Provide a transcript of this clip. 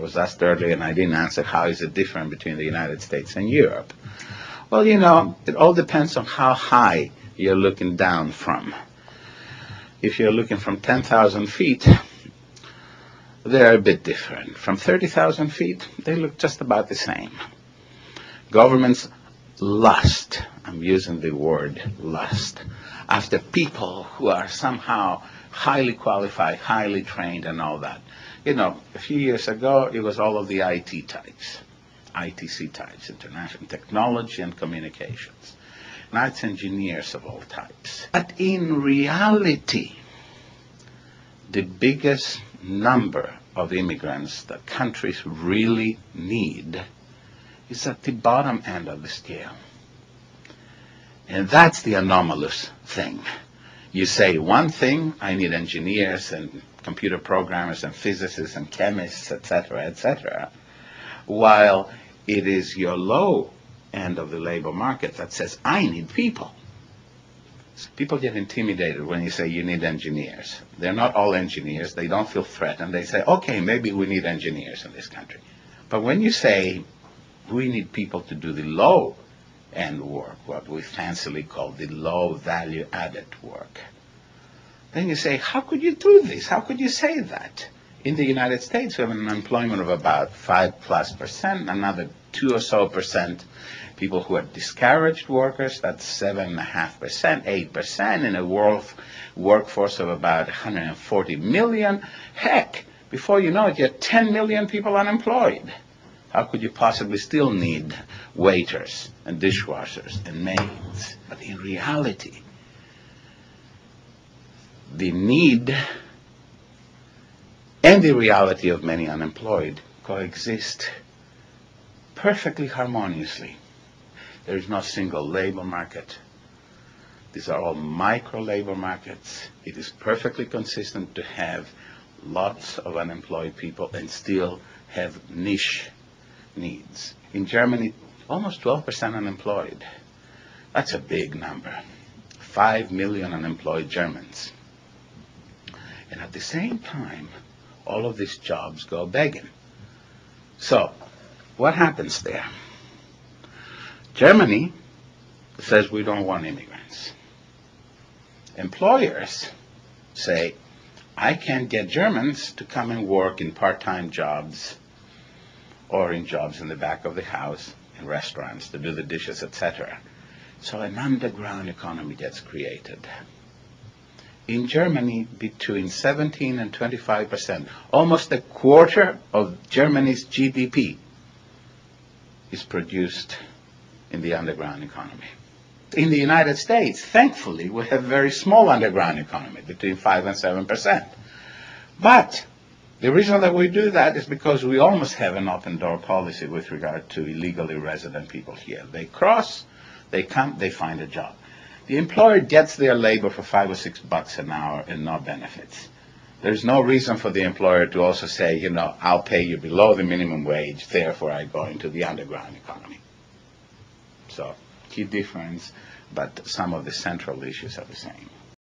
was asked earlier, and I didn't answer, how is it different between the United States and Europe? Well, you know, it all depends on how high you're looking down from. If you're looking from 10,000 feet, they're a bit different. From 30,000 feet, they look just about the same. Governments lust, I'm using the word lust, after people who are somehow highly qualified, highly trained and all that. You know, a few years ago, it was all of the IT types, ITC types, international technology and communications. Now it's engineers of all types. But in reality, the biggest number of immigrants that countries really need is at the bottom end of the scale. And that's the anomalous thing. You say one thing, I need engineers and computer programmers and physicists and chemists, etc., while it is your low end of the labor market that says, I need people. So people get intimidated when you say you need engineers. They're not all engineers. They don't feel threatened. They say, okay, maybe we need engineers in this country. But when you say we need people to do the low-end work, what we fancily call the low-value-added work, then you say, how could you do this? How could you say that? In the United States, we have an unemployment of about 5+%, another 2 or so percent people who are discouraged workers, that's 7.5%, 8%, in a workforce of about 140 million. Heck, before you know it, you have 10 million people unemployed. How could you possibly still need waiters and dishwashers and maids? But in reality, the need and the reality of many unemployed coexist perfectly harmoniously. There is no single labor market. These are all micro labor markets. It is perfectly consistent to have lots of unemployed people and still have niche needs. In Germany, almost 12% unemployed. That's a big number. 5 million unemployed Germans. And at the same time, all of these jobs go begging. So, what happens there? Germany says we don't want immigrants. Employers say, I can't get Germans to come and work in part-time jobs or in jobs in the back of the house, in restaurants, to do the dishes, etc. So an underground economy gets created. In Germany, between 17 and 25%, almost a quarter of Germany's GDP is produced in the underground economy. In the United States, thankfully, we have a very small underground economy, between 5 and 7%. But the reason that we do that is because we almost have an open door policy with regard to illegally resident people here. They cross, they come, they find a job. The employer gets their labor for $5 or $6 an hour and no benefits. There's no reason for the employer to also say, you know, I'll pay you below the minimum wage, therefore I go into the underground economy. So, key difference, but some of the central issues are the same.